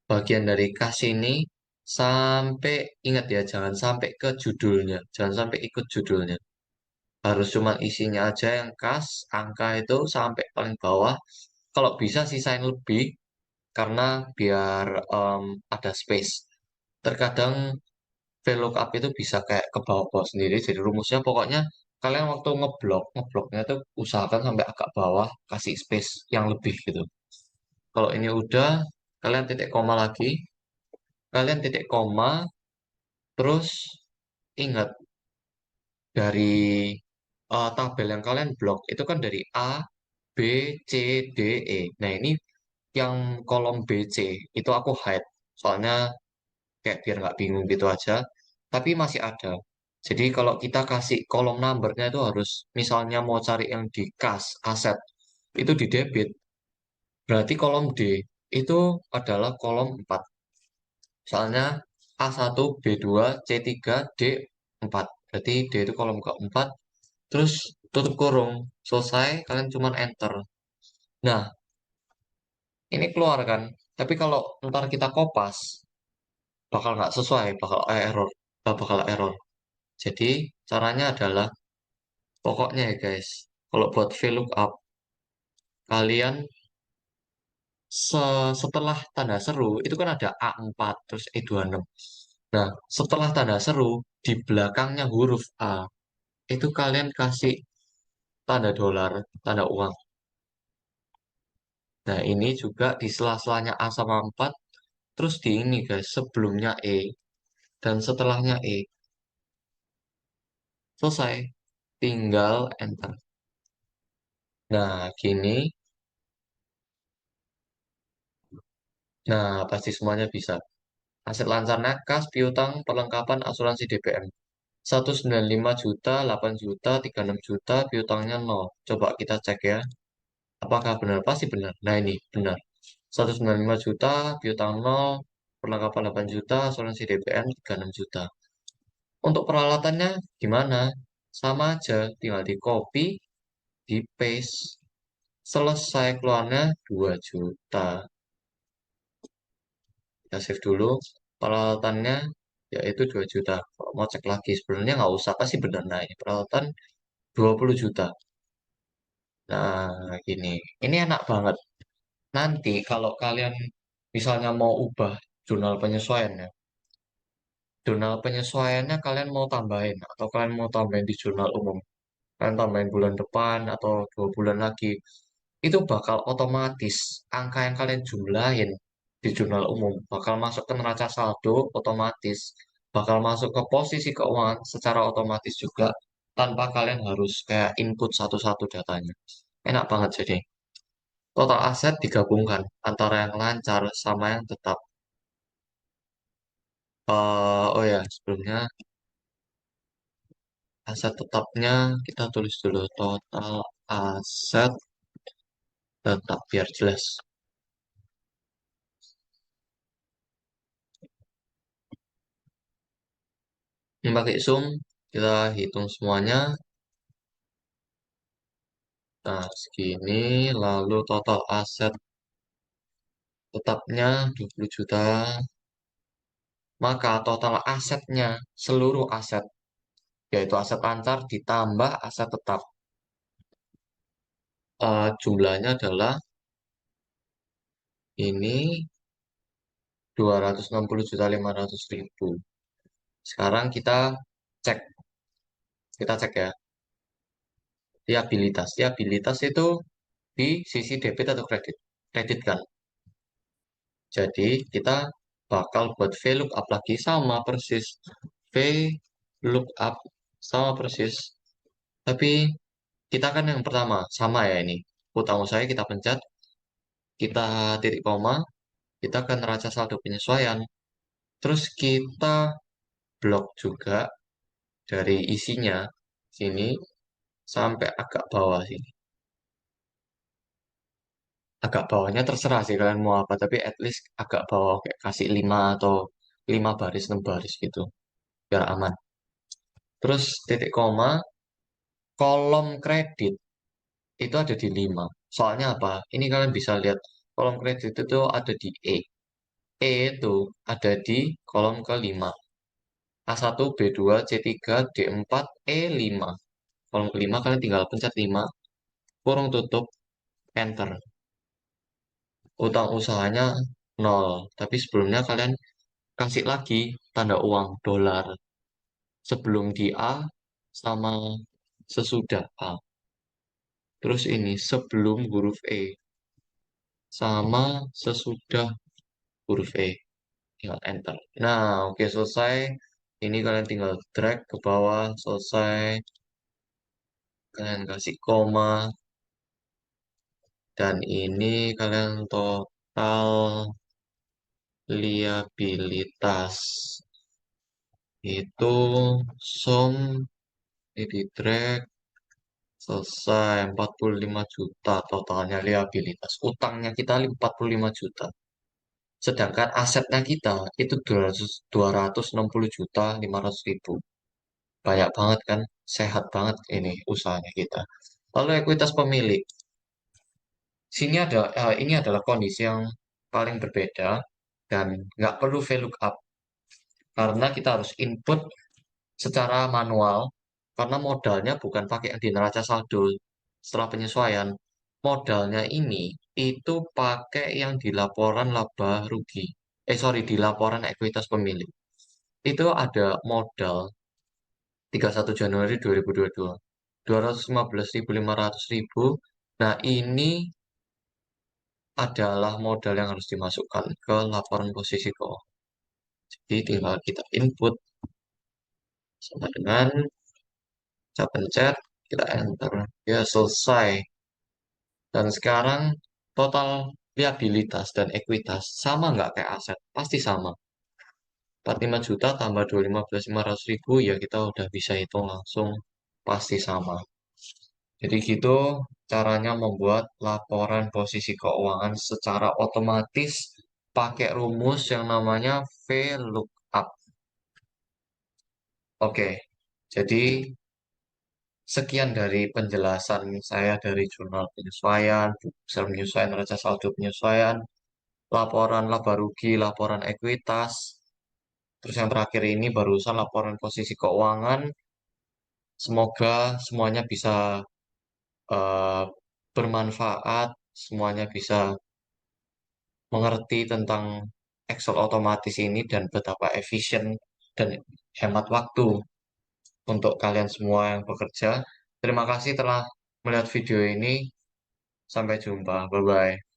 Bagian dari kas ini sampai, ingat ya, jangan sampai ke judulnya, jangan sampai ikut judulnya. Harus cuma isinya aja yang kas, angka itu sampai paling bawah. Kalau bisa sisain lebih, karena biar ada space. Terkadang VLOOKUP itu bisa kayak ke bawah-bawah sendiri. Jadi rumusnya pokoknya kalian waktu ngebloknya itu usahakan sampai agak bawah, kasih space yang lebih gitu. Kalau ini udah, kalian titik koma lagi, kalian titik koma, terus ingat dari tabel yang kalian blok itu kan dari A, B, C, D, E. Nah ini yang kolom B, C itu aku hide, soalnya kayak biar nggak bingung gitu aja. Tapi masih ada. Jadi kalau kita kasih kolom numbernya itu harus, misalnya mau cari yang di kas, aset, itu di debit. Berarti kolom D itu adalah kolom 4. Soalnya A1, B2, C3, D4. Berarti D itu kolom keempat. Terus tutup kurung. Selesai, kalian cuma enter. Nah, ini keluar kan. Tapi kalau ntar kita kopas, bakal nggak sesuai, bakal error. Bakal error. Jadi, caranya adalah, pokoknya ya guys, kalau buat VLOOKUP, kalian setelah tanda seru, itu kan ada A4, terus E26. Nah, setelah tanda seru, di belakangnya huruf A, itu kalian kasih tanda dolar, tanda uang. Nah, ini juga di sela-selanya A sama 4, terus di ini guys, sebelumnya E, dan setelahnya E. Selesai. Tinggal enter. Nah, gini. Nah, pasti semuanya bisa. Aset lancarnya kas, piutang, perlengkapan, asuransi DPM. 195 juta, 8 juta, 36 juta, piutangnya 0. Coba kita cek ya. Apakah benar? Pasti benar. Nah, ini benar. 195 juta, piutang 0, perlengkapan 8 juta, asuransi DPM 36 juta. Untuk peralatannya gimana? Sama aja, tinggal di copy, di paste. Selesai keluarnya 2 juta. Kita save dulu. Peralatannya yaitu 2 juta. Kalau mau cek lagi, sebenarnya nggak usah, pasti benar. Nah, ini peralatan 20 juta. Nah, gini. Ini enak banget. Nanti kalau kalian misalnya mau ubah jurnal penyesuaiannya, jurnal penyesuaiannya kalian mau tambahin atau kalian mau tambahin di jurnal umum, kalian tambahin bulan depan atau 2 bulan lagi, itu bakal otomatis angka yang kalian jumlahin di jurnal umum bakal masuk ke neraca saldo otomatis, bakal masuk ke posisi keuangan secara otomatis juga tanpa kalian harus kayak input satu-satu datanya. Enak banget jadi. Total aset digabungkan antara yang lancar sama yang tetap. Oh ya, sebelumnya aset tetapnya kita tulis dulu total aset tetap biar jelas. Ini pakai Zoom, kita hitung semuanya. Nah, segini, lalu total aset tetapnya 20 juta, maka total asetnya, seluruh aset, yaitu aset lancar ditambah aset tetap, jumlahnya adalah ini 260.500.000. Sekarang cek, kita cek ya, liabilitas. Liabilitas itu di sisi debit atau kredit. Kredit kan. Jadi kita bakal buat VLOOKUP lagi sama persis. VLOOKUP sama persis. Tapi kita kan yang pertama, sama ya ini. Utang usaha kita pencet, kita titik koma, kita ke neraca saldo penyesuaian. Terus kita blok juga dari isinya sini sampai agak bawah sini. Agak bawahnya terserah sih kalian mau apa, tapi at least agak bawah kayak kasih 5 atau 5 baris 6 baris gitu biar aman. Terus titik koma, kolom kredit itu ada di 5. Soalnya apa? Ini kalian bisa lihat kolom kredit itu ada di E. E itu ada di kolom kelima. A1, B2, C3, D4, E5. Kolom kelima kalian tinggal pencet 5, kurung tutup, enter. Utang usahanya 0. Tapi sebelumnya kalian kasih lagi tanda uang dolar sebelum di A sama sesudah A. Terus ini sebelum huruf E sama sesudah huruf E. Tinggal enter. Nah, oke selesai. Ini kalian tinggal drag ke bawah, selesai. Kalian kasih koma. Dan ini kalian total liabilitas. Itu sum, ini di drag, selesai 45 juta totalnya liabilitas. Utangnya kita 45 juta. Sedangkan asetnya kita itu 260 juta 500.000. Banyak banget kan? Sehat banget ini usahanya kita. Lalu ekuitas pemilik. Ini adalah kondisi yang paling berbeda dan nggak perlu VLOOKUP karena kita harus input secara manual karena modalnya bukan pakai yang di neraca saldo setelah penyesuaian. Modalnya ini itu pakai yang di laporan laba rugi. Sorry, di laporan ekuitas pemilik. Itu ada modal 31 Januari 2022. 215.500.000. Nah, ini adalah modal yang harus dimasukkan ke laporan posisi keuangan. Jadi tinggal kita input sama dengan saya pencet, kita enter. Ya, selesai. Dan sekarang total liabilitas dan ekuitas sama nggak kayak aset? Pasti sama. 45 juta tambah 215.500.000 ya kita udah bisa hitung langsung pasti sama. Jadi gitu caranya membuat laporan posisi keuangan secara otomatis pakai rumus yang namanya VLOOKUP. Oke, jadi sekian dari penjelasan saya dari jurnal penyesuaian, Excel penyesuaian, neraca saldo penyesuaian, laporan laba rugi, laporan ekuitas. Terus yang terakhir ini barusan laporan posisi keuangan. Semoga semuanya bisa eh, bermanfaat, semuanya bisa mengerti tentang Excel otomatis ini dan betapa efisien dan hemat waktu untuk kalian semua yang bekerja. Terima kasih telah melihat video ini. Sampai jumpa. Bye-bye.